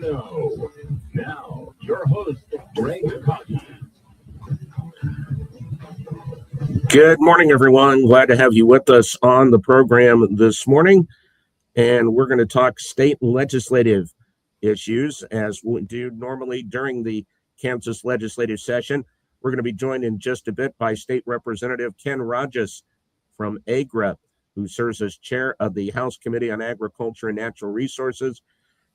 know. Now, your host, Greg Rahjes. Good morning, everyone. Glad to have you with us on the program this morning. And we're going to talk state legislative issues as we do normally during the Kansas legislative session. We're going to be joined in just a bit by State Representative Ken Rahjes from Agra, who serves as chair of the House Committee on Agriculture and Natural Resources.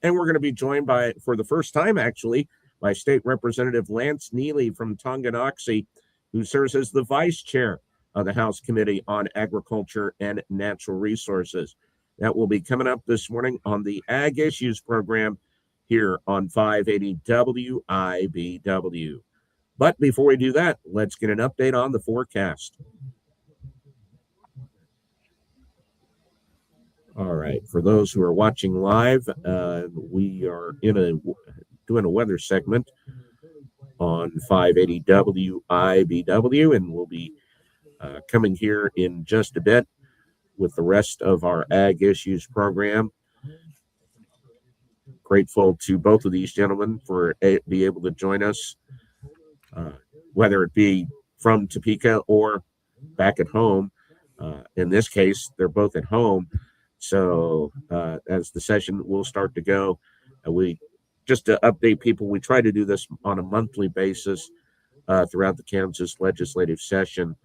And we're going to be joined by, for the first time actually, by State Representative Lance Neelly from Tonganoxie, who serves as the vice chair of the House Committee on Agriculture and Natural Resources. That will be coming up this morning on the Ag Issues program here on 580 WIBW. But before we do that, let's get an update on the forecast. All right, for those who are watching live, we are doing a weather segment on 580 WIBW, and we'll be coming here in just a bit with the rest of our Ag Issues program. Grateful to both of these gentlemen for be able to join us, whether it be from Topeka or back at home. In this case, they're both at home. So as the session will start to go, just to update people, we try to do this on a monthly basis throughout the Kansas legislative session,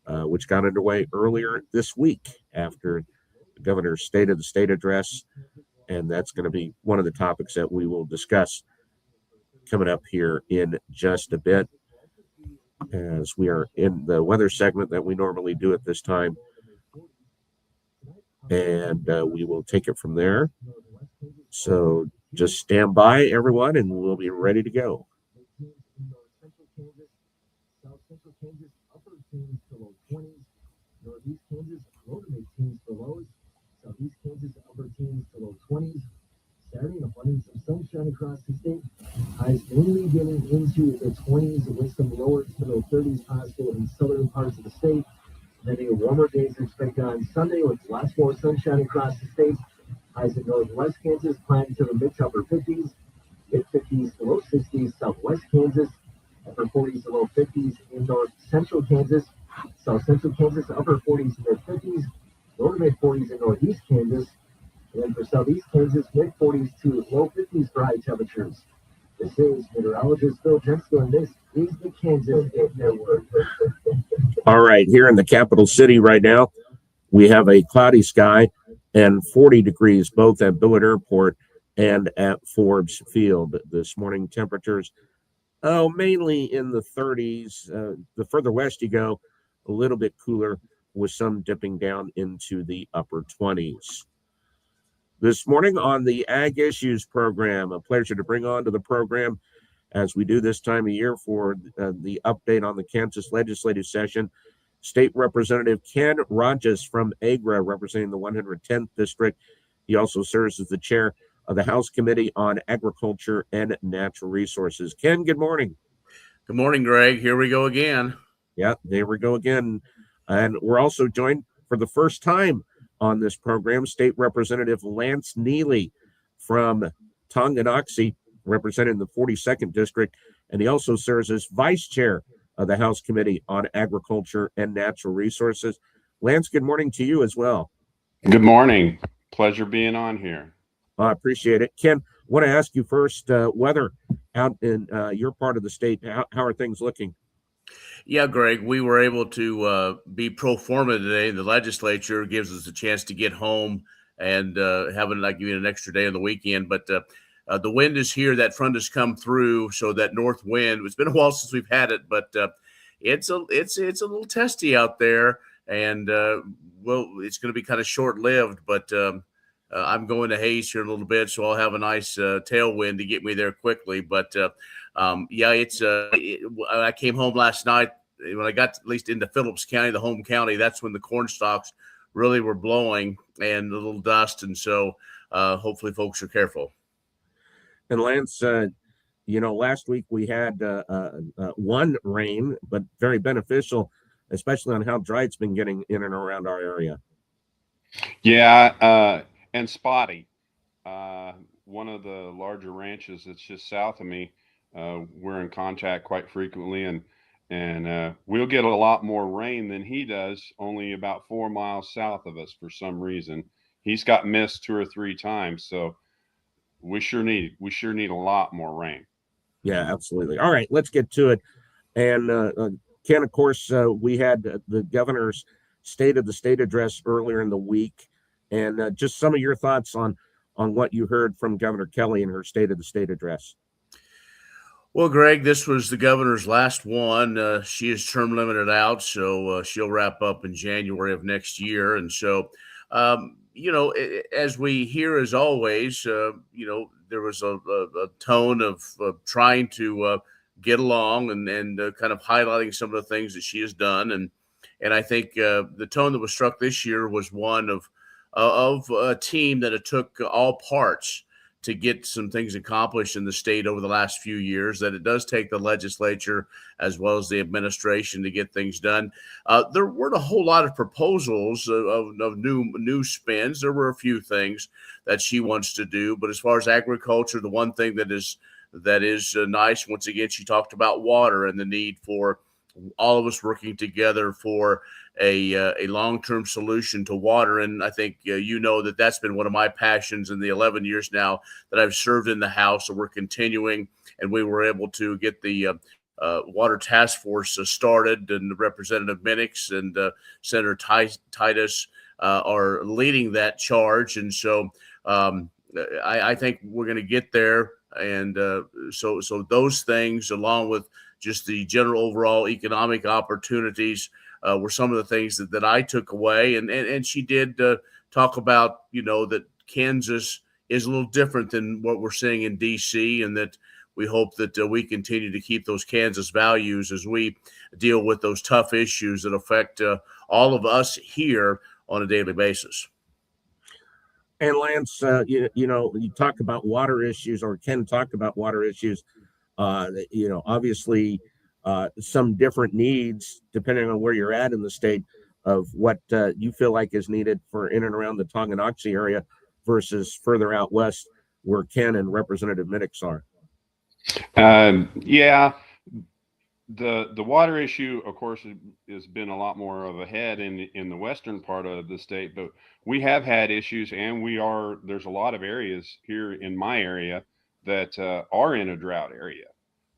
which got underway earlier this week after the governor's State of the State address. And that's going to be one of the topics that we will discuss coming up here in just a bit, as we are in the weather segment that we normally do at this time. And we will take it from there. So just stand by, everyone, and we'll be ready to go. South Central Kansas, upper teens to low 20s. Northeast Kansas, low to mid teens for lows. Southeast Kansas, upper teens to low 20s. Saturday, abundance of sunshine across the state. Highs mainly getting into the 20s with some lower to low 30s possible in southern parts of the state. Then a warmer days expected on Sunday with lots more sunshine across the state. Highs in northwest Kansas climbing to the mid to upper 50s. Mid 50s to low 60s. Southwest Kansas, upper 40s to low 50s in north central Kansas. South central Kansas, upper 40s to mid 50s. Low to mid 40s in northeast Kansas. And then for southeast Kansas, mid 40s to low 50s for high temperatures. This is meteorologist Bill Jensko, and this is the Kansas State Network. All right, here in the capital city right now, we have a cloudy sky and 40 degrees both at Billard Airport and at Forbes Field. This morning temperatures, mainly in the 30s. The further west you go, a little bit cooler with some dipping down into the upper 20s. This morning on the Ag Issues program, a pleasure to bring on to the program, as we do this time of year for the update on the Kansas legislative session, State Representative Ken Rahjes from Agra, representing the 110th District. He also serves as the chair of the House Committee on Agriculture and Natural Resources. Ken, good morning. Good morning, Greg. Here we go again. Yeah, there we go again. And we're also joined for the first time on this program, State Representative Lance Neelly from Tonganoxie, representing the 42nd District. And he also serves as vice chair of the House Committee on Agriculture and Natural Resources. Lance, good morning to you as well. Good morning. Pleasure being on here. I appreciate it. Ken, I want to ask you first, weather out in your part of the state, how are things looking? Yeah, Greg, we were able to be pro forma today. The legislature gives us a chance to get home and having like even an extra day on the weekend. But the wind is here. That front has come through, so that north wind. It's been a while since we've had it, but it's a little testy out there, and it's going to be kind of short lived. But I'm going to Hayes here in a little bit, so I'll have a nice tailwind to get me there quickly. But I came home last night. When I got at least into Phillips County, the home county, that's when the corn stalks really were blowing and a little dust. And so hopefully folks are careful. And Lance, last week we had one rain, but very beneficial, especially on how dry it's been getting in and around our area. Yeah, and spotty. one of the larger ranches that's just south of me. We're in contact quite frequently, and we'll get a lot more rain than he does, only about 4 miles south of us for some reason. He's got missed 2 or 3 times, so we sure need a lot more rain. Yeah, absolutely. All right, let's get to it. And Ken, of course, we had the governor's State of the State address earlier in the week, and just some of your thoughts on what you heard from Governor Kelly in her State of the State address. Well, Greg, this was the governor's last one. She is term limited out, so she'll wrap up in January of next year. And so, as we hear, as always, there was a tone of trying to get along and kind of highlighting some of the things that she has done. And I think the tone that was struck this year was one of a team that it took all parts to get some things accomplished in the state over the last few years, that it does take the legislature as well as the administration to get things done. There weren't a whole lot of proposals of new spins. There were a few things that she wants to do, but as far as agriculture, the one thing that is nice, once again, she talked about water and the need for all of us working together for a long-term solution to water. And I think that's been one of my passions in the 11 years now that I've served in the House. So we're continuing, and we were able to get the Water Task Force started, and Representative Minix and Senator Titus are leading that charge. And so I think we're going to get there. And so those things, along with just the general overall economic opportunities, were some of the things that I took away. And she did talk about, that Kansas is a little different than what we're seeing in D.C., and that we hope that we continue to keep those Kansas values as we deal with those tough issues that affect all of us here on a daily basis. And Lance, you talk about water issues, or Ken talked about water issues. Obviously, some different needs depending on where you're at in the state of what you feel like is needed for in and around the Tonganoxie area versus further out west where Ken and Representative Minix are. Yeah, the water issue, of course, has been a lot more of a head in the western part of the state, but we have had issues, and there's a lot of areas here in my area that are in a drought area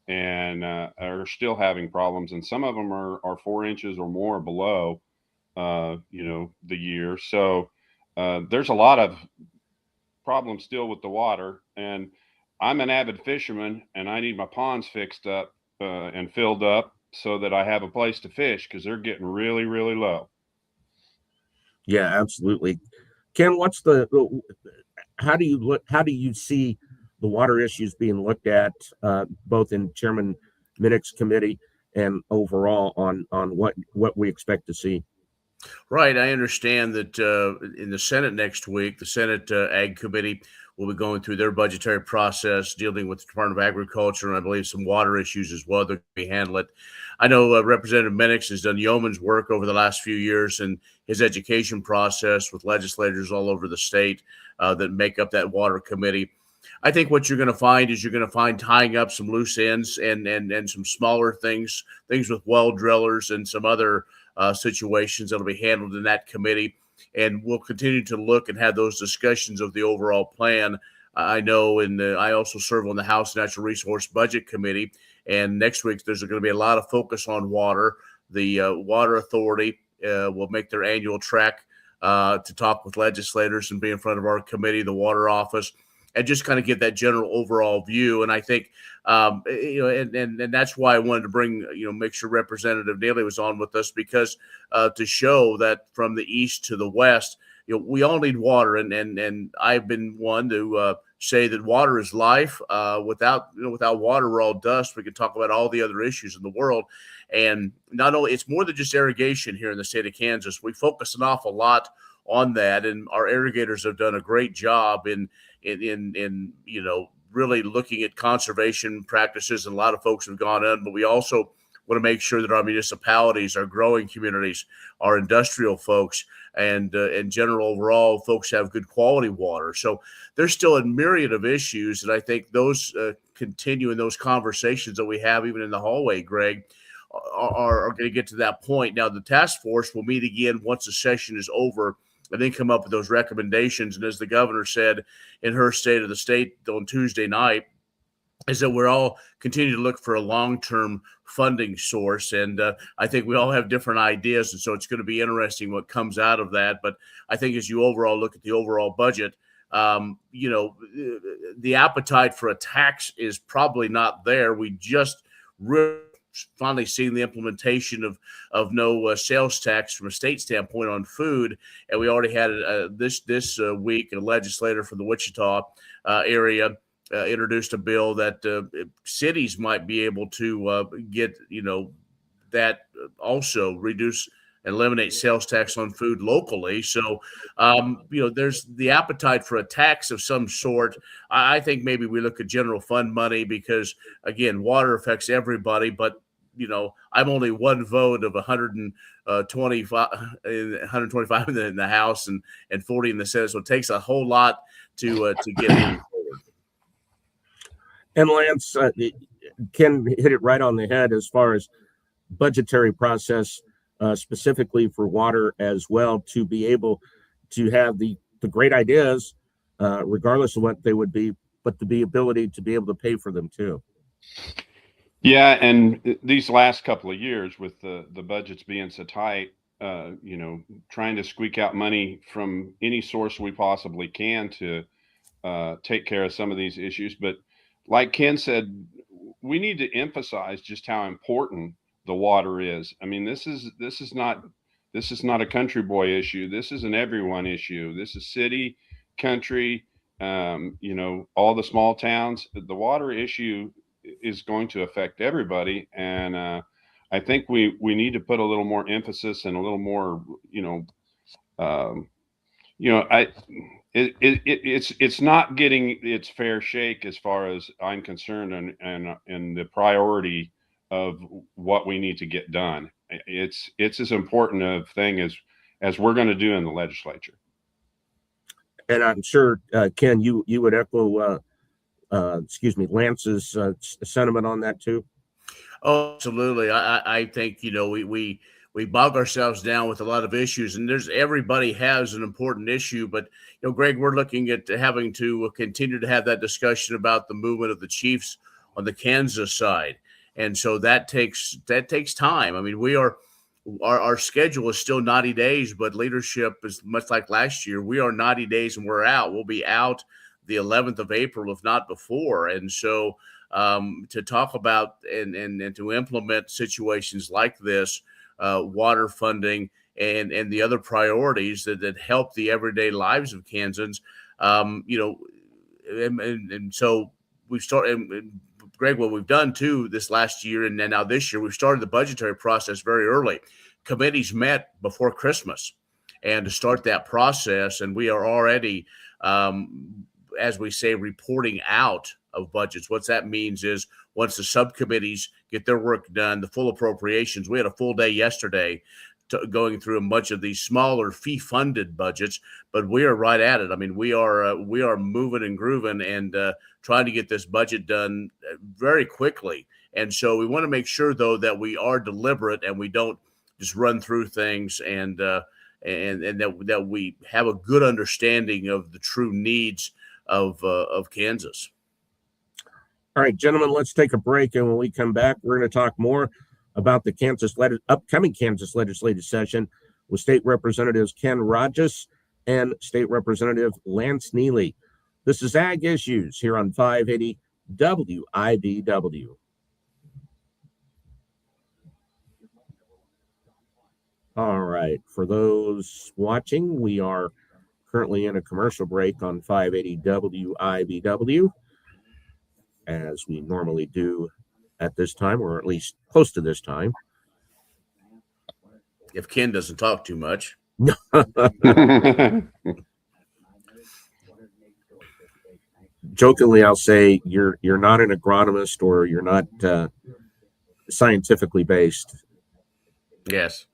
and are still having problems, and some of them are 4 inches or more below the year. So there's a lot of problems still with the water, and I'm an avid fisherman, and I need my ponds fixed up and filled up so that I have a place to fish, because they're getting really, really low. Yeah, absolutely. Ken, how do you see the water issues being looked at both in Chairman Minix's committee and overall on what we expect to see? Right. I understand that in the Senate next week, the Senate Ag Committee will be going through their budgetary process, dealing with the Department of Agriculture, and I believe some water issues as well that we handle it. I know Representative Minix has done yeoman's work over the last few years in his education process with legislators all over the state that make up that water committee. I think what you're going to find is tying up some loose ends and some smaller things with well drillers and some other situations that'll be handled in that committee. And we'll continue to look and have those discussions of the overall plan. I know, and I also serve on the House Natural Resource Budget Committee. And next week, there's going to be a lot of focus on water. The Water Authority will make their annual trek to talk with legislators and be in front of our committee, the Water Office, and just kind of get that general overall view. And I think, and that's why I wanted to bring, make sure Representative Neelly was on with us, because to show that from the east to the west, we all need water. And I've been one to say that water is life. Without water, we're all dust. We could talk about all the other issues in the world. And not only, it's more than just irrigation here in the state of Kansas. We focus an awful lot on that, and our irrigators have done a great job in really looking at conservation practices, and a lot of folks have gone in, but we also want to make sure that our municipalities, our growing communities, our industrial folks, and in general overall folks have good quality water. So there's still a myriad of issues, and I think those continue in those conversations that we have even in the hallway, Greg, are going to get to that point. Now, the task force will meet again once the session is over and then come up with those recommendations. And as the governor said in her State of the State on Tuesday night, is that we're all continue to look for a long-term funding source. And I think we all have different ideas. And so it's going to be interesting what comes out of that. But I think as you overall look at the overall budget, you know, the appetite for a tax is probably not there. We just really finally seen the implementation of no sales tax from a state standpoint on food, and we already had this week a legislator from the Wichita area introduced a bill that cities might be able to get, you know, that also reduce and eliminate sales tax on food locally. So, you know, there's the appetite for a tax of some sort. I think maybe we look at general fund money because, again, water affects everybody. But, you know, I'm only one vote of 125 in the House and 40 in the Senate. So it takes a whole lot to get moving forward. And Lance, Ken hit it right on the head as far as budgetary process, specifically for water as well, to be able to have the great ideas, regardless of what they would be, but the ability to be able to pay for them too. Yeah, and these last couple of years with the budgets being so tight, you know, trying to squeak out money from any source we possibly can to take care of some of these issues. But like Ken said, we need to emphasize just how important the water is. I mean, this is not a country boy issue. This is an everyone issue. This is city, country, you know, all the small towns. The water issue is going to affect everybody, and I think we need to put a little more emphasis and a little more, it's not getting its fair shake as far as I'm concerned, and the priority of what we need to get done. It's as important a thing as we're going to do in the legislature. And I'm sure, Ken, you would echo Lance's sentiment on that too. Oh, absolutely. I think, you know, we bog ourselves down with a lot of issues, and everybody has an important issue. But, you know, Greg, we're looking at having to continue to have that discussion about the movement of the Chiefs on the Kansas side. And so that takes time. I mean, our schedule is still 90 days, but leadership is much like last year. We are 90 days and we're out. We'll be out the 11th of April, if not before. And so to talk about and to implement situations like this, water funding and the other priorities that help the everyday lives of Kansans, you know, and so we've started. Greg, what we've done too this last year and then now this year, we've started the budgetary process very early. Committees met before Christmas and to start that process. And we are already, as we say, reporting out of budgets. What that means is once the subcommittees get their work done, the full appropriations, we had a full day yesterday going through a bunch of these smaller fee-funded budgets, but we are right at it. I mean, we are moving and grooving and trying to get this budget done very quickly. And so we want to make sure, though, that we are deliberate and we don't just run through things, and that we have a good understanding of the true needs of Kansas. All right, gentlemen, let's take a break, and when we come back, we're going to talk more about the upcoming Kansas legislative session with State Representatives Ken Rahjes and State Representative Lance Neelly. This is Ag Issues here on 580 WIBW. All right, for those watching, we are currently in a commercial break on 580 WIBW, as we normally do at this time, or at least close to this time. If Ken doesn't talk too much. Jokingly, I'll say you're not an agronomist, or you're not scientifically based. Yes.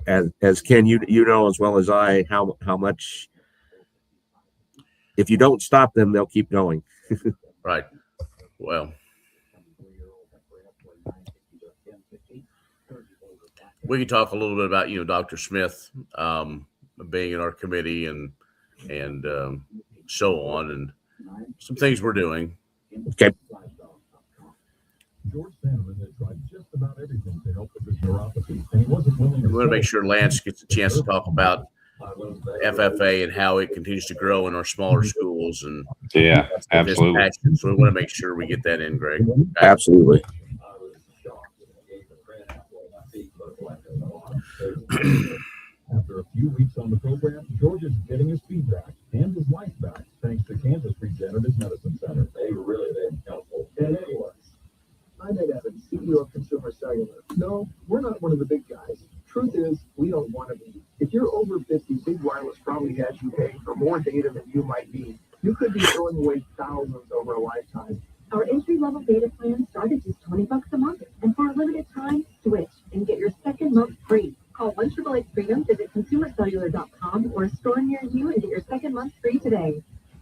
as Ken, you know as well as I how much if you don't stop them, they'll keep going. Right. Well, we can talk a little bit about Dr. Smith being in our committee and so on, and some things we're doing. Okay. George Sandeman had tried just about everything to help with his neuropathy, and he wasn't willing to. We want to make sure Lance gets a chance to talk about FFA and how it continues to grow in our smaller schools, and Yeah, absolutely. passion. So we want to make sure we get that in, Greg. Absolutely. After a few weeks on the program, George is getting his feedback and his life back thanks to Kansas Regenerative Medicine Center. They really been helpful. And it was. I'm Ed Evans, CEO of Consumer Cellular. No, we're not one of the big guys. Truth is, we don't want to be. If you're over 50, Big Wireless probably has you paying for more data than you might need. You could be throwing away thousands over a lifetime. Our entry-level data plans start at just $20 a month, and for a limited time, switch and get your second month free. Call 1-888-FREEDOM, visit consumercellular.com or a store near you and get your second month free today.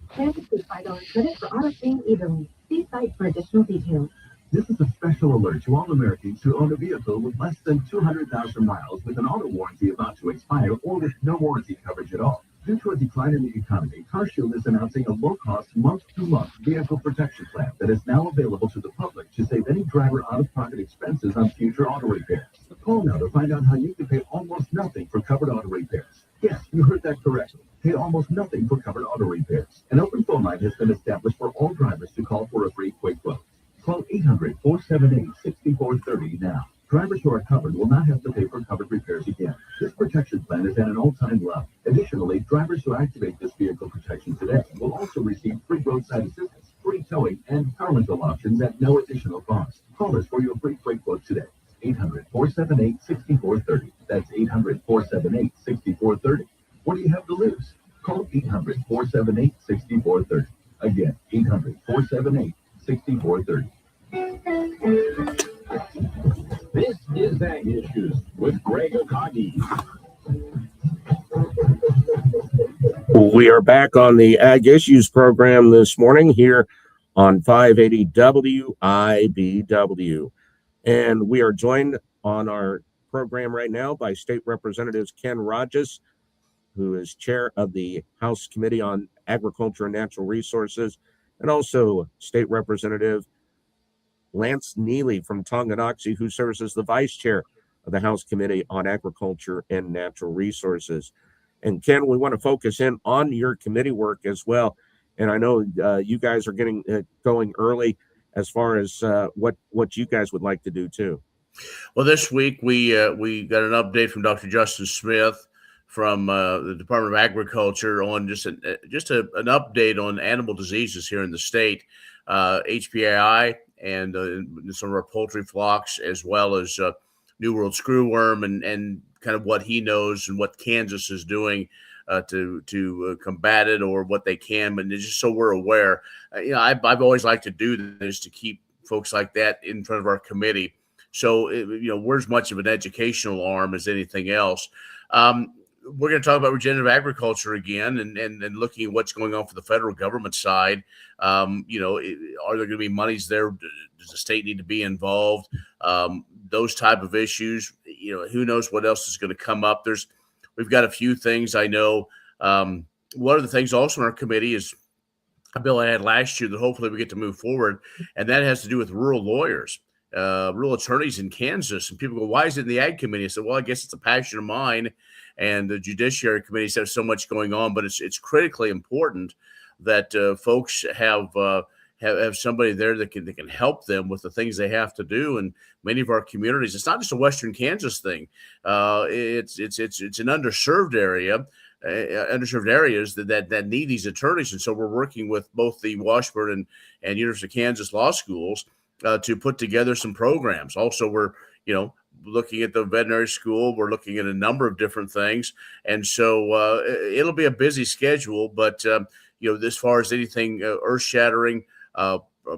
Plans include $5 credit for auto-paying evenly. See site for additional details. This is a special alert to all Americans who own a vehicle with less than 200,000 miles with an auto warranty about to expire or with no warranty coverage at all. Due to a decline in the economy, CarShield is announcing a low-cost, month-to-month vehicle protection plan that is now available to the public to save any driver out-of-pocket expenses on future auto repairs. Call now to find out how you can pay almost nothing for covered auto repairs. Yes, you heard that correctly. Pay almost nothing for covered auto repairs. An open phone line has been established for all drivers to call for a free quick quote. Call 800-478-6430 now. Drivers who are covered will not have to pay for covered repairs again. This protection plan is at an all-time low. Additionally, drivers who activate this vehicle protection today will also receive free roadside assistance, free towing, and car rental options at no additional cost. Call us for your free quick quote today. 800-478-6430. That's 800-478-6430. What do you have to lose? Call 800-478-6430. Again, 800-478-6430. This is Ag Issues with Greg Okagi. We are back on the Ag Issues program this morning here on 580 WIBW. And we are joined on our program right now by State Representative Ken Rahjes, who is chair of the House Committee on Agriculture and Natural Resources, and also State Representative Lance Neelly from Tonganoxie, who serves as the vice chair of the House Committee on Agriculture and Natural Resources. And Ken, we want to focus in on your committee work as well. And I know you guys are getting going early as far as what you guys would like to do too. Well, this week we got an update from Dr. Justin Smith from the Department of Agriculture on just an update on animal diseases here in the state, HPAI, and some of our poultry flocks, as well as New World screwworm, and kind of what he knows and what Kansas is doing to combat it, or what they can. And just so we're aware, I've always liked to do this to keep folks like that in front of our committee. So we're as much of an educational arm as anything else. We're going to talk about regenerative agriculture again, and looking at what's going on for the federal government side. Are there going to be monies there? Does the state need to be involved? Those type of issues. Who knows what else is going to come up? We've got a few things I know. One of the things also in our committee is a bill I had last year that hopefully we get to move forward, and that has to do with rural lawyers, rural attorneys in Kansas. And people go, "Why is it in the Ag Committee?" I said, "Well, I guess it's a passion of mine." And the Judiciary Committees have so much going on, but it's critically important that folks have somebody there that can help them with the things they have to do. And many of our communities, it's not just a Western Kansas thing. It's an underserved area, underserved areas that need these attorneys. And so we're working with both the Washburn and University of Kansas law schools to put together some programs. Also, we're looking at the veterinary school. We're looking at a number of different things. And so it'll be a busy schedule, but as far as anything earth-shattering,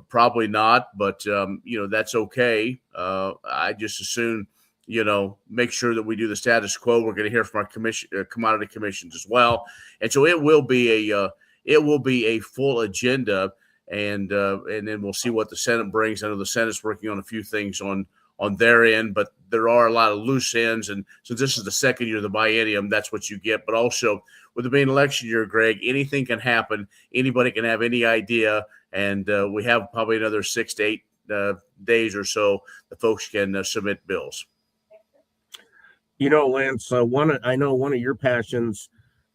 probably not, but that's okay. I just as soon make sure that we do the status quo. We're going to hear from our commodity commissions as well, and so it will be a full agenda, and then we'll see what the Senate brings. I know the Senate's working on a few things on their end, but there are a lot of loose ends, and so this is the second year of the biennium. That's what you get, but also with it being election year, Greg, anything can happen. Anybody can have any idea, and we have probably another 6 to 8 days or so the folks can submit bills. Lance, I know one of your passions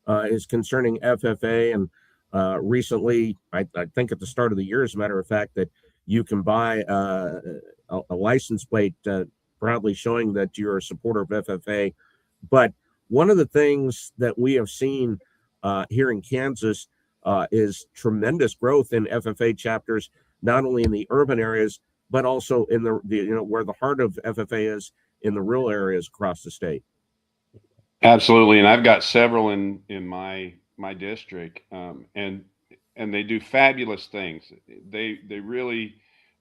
is concerning FFA, and recently, I think at the start of the year, as a matter of fact, that you can buy a license plate proudly showing that you're a supporter of FFA. But one of the things that we have seen here in Kansas is tremendous growth in FFA chapters, not only in the urban areas, but also in the where the heart of FFA is, in the rural areas across the state. Absolutely, and I've got several in my district, and they do fabulous things. They really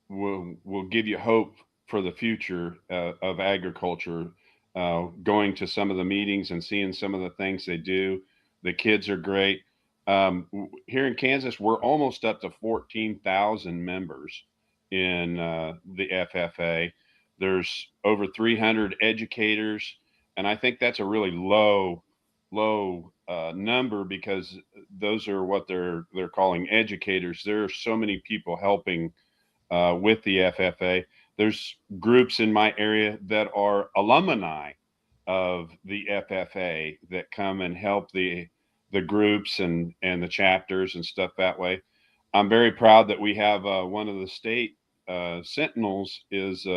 will give you hope for the future of agriculture. Going to some of the meetings and seeing some of the things they do, the kids are great. Here in Kansas, we're almost up to 14,000 members in the FFA. There's over 300 educators, and I think that's a really low number, because those are what they're calling educators. There are so many people helping with the FFA. There's groups in my area that are alumni of the FFA that come and help the groups and the chapters and stuff that way. I'm very proud that we have one of the state sentinels is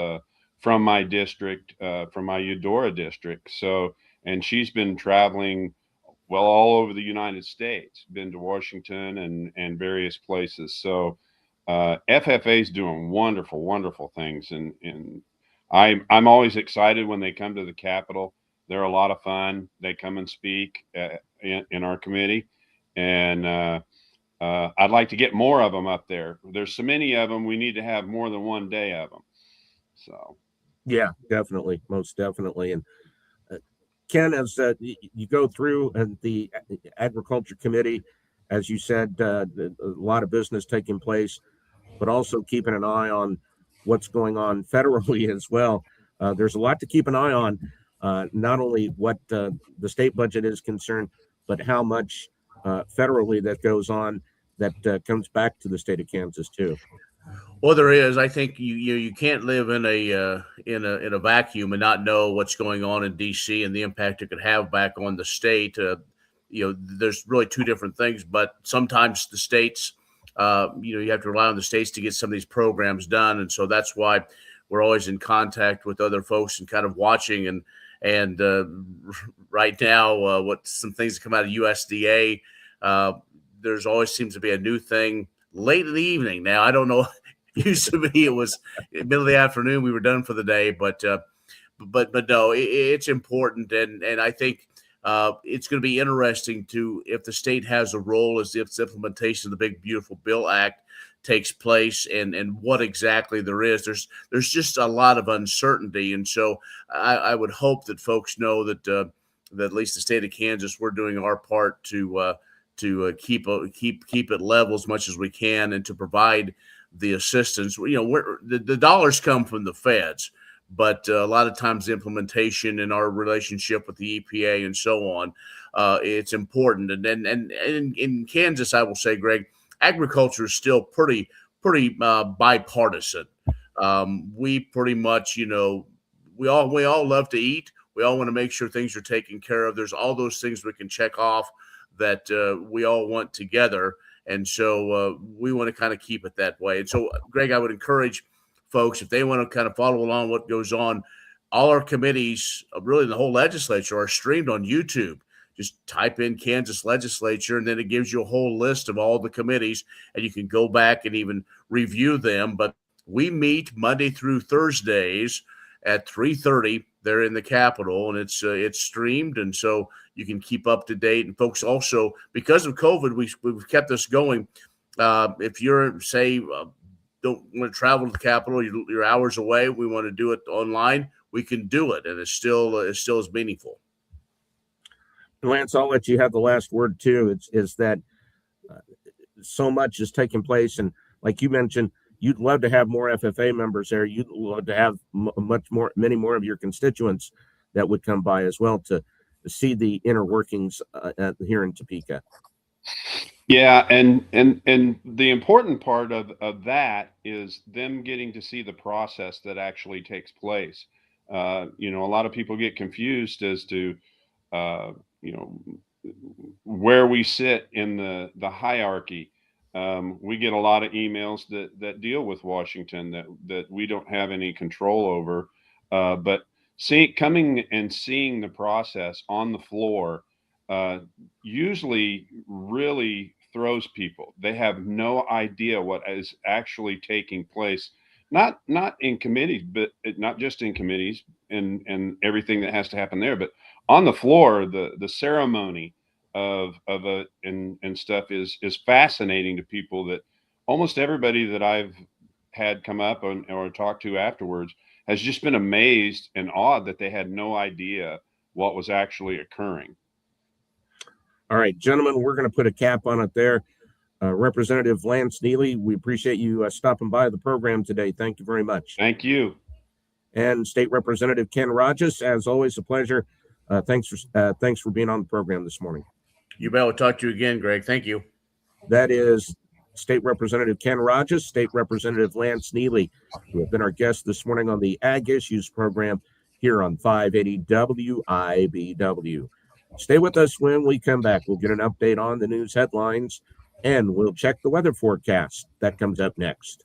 from my district, from my Eudora district. So, and she's been traveling all over the United States, been to Washington and various places. So FFA is doing wonderful things, and I'm always excited when they come to the Capitol. They're a lot of fun. They come and speak in our committee, and I'd like to get more of them up there. There's so many of them. We need to have more than one day of them. So, yeah, definitely, most definitely. And Ken, as you go through the Agriculture Committee, as you said, a lot of business taking place, but also keeping an eye on what's going on federally as well. There's a lot to keep an eye on, not only what the state budget is concerned, but how much federally that goes on that comes back to the state of Kansas too. Well, there is. I think you can't live in a vacuum and not know what's going on in D.C. and the impact it could have back on the state. There's really two different things, but sometimes the states, you have to rely on the states to get some of these programs done, and so that's why we're always in contact with other folks and kind of watching. And right now, what some things that come out of USDA, there's always seems to be a new thing late in the evening. Now, I don't know. Used to be it was middle of the afternoon. We were done for the day, but no, it's important, and I think it's going to be interesting if the state has a role as if the implementation of the Big Beautiful Bill Act takes place, and what exactly there is. There's just a lot of uncertainty, and so I would hope that folks know that at least the state of Kansas, we're doing our part to keep it level as much as we can, and to provide the assistance. The dollars come from the feds, but a lot of times the implementation and our relationship with the EPA and so on, it's important. And in Kansas, I will say, Greg, agriculture is still pretty bipartisan. We pretty much, we all love to eat. We all want to make sure things are taken care of. There's all those things we can check off that we all want together. And so we want to kind of keep it that way. And so, Greg, I would encourage folks, if they want to kind of follow along what goes on, all our committees, really the whole legislature, are streamed on YouTube. Just type in Kansas Legislature, and then it gives you a whole list of all the committees, and you can go back and even review them. But we meet Monday through Thursdays at 3:30 there in the Capitol, and it's streamed, and so you can keep up to date. And folks, also, because of COVID, we've kept this going. If you're, say, don't want to travel to the Capitol, you're hours away, we want to do it online, we can do it, and it's still as meaningful. Lance, I'll let you have the last word too. Is that so much is taking place, and like you mentioned, you'd love to have more FFA members there. You'd love to have many more of your constituents that would come by as well to see the inner workings here in Topeka. Yeah, and the important part of that is them getting to see the process that actually takes place. A lot of people get confused as to where we sit in the hierarchy. We get a lot of emails that deal with Washington that we don't have any control over, but coming and seeing the process on the floor usually really throws people. They have no idea what is actually taking place, not in committees, but not just in committees and everything that has to happen there, but on the floor, the ceremony of it and stuff is fascinating to people. That almost everybody that I've had come up or talked to afterwards has just been amazed and awed that they had no idea what was actually occurring. All right, gentlemen, we're going to put a cap on it there. Representative Lance Neelly, we appreciate you stopping by the program today. Thank you very much. Thank you. And State Representative Ken Rahjes, as always, a pleasure. Thanks for being on the program this morning. You bet. We'll talk to you again, Greg. Thank you. That is State Representative Ken Rahjes, State Representative Lance Neelly, who have been our guests this morning on the Ag Issues program here on 580 WIBW. Stay with us when we come back. We'll get an update on the news headlines, and we'll check the weather forecast. That comes up next.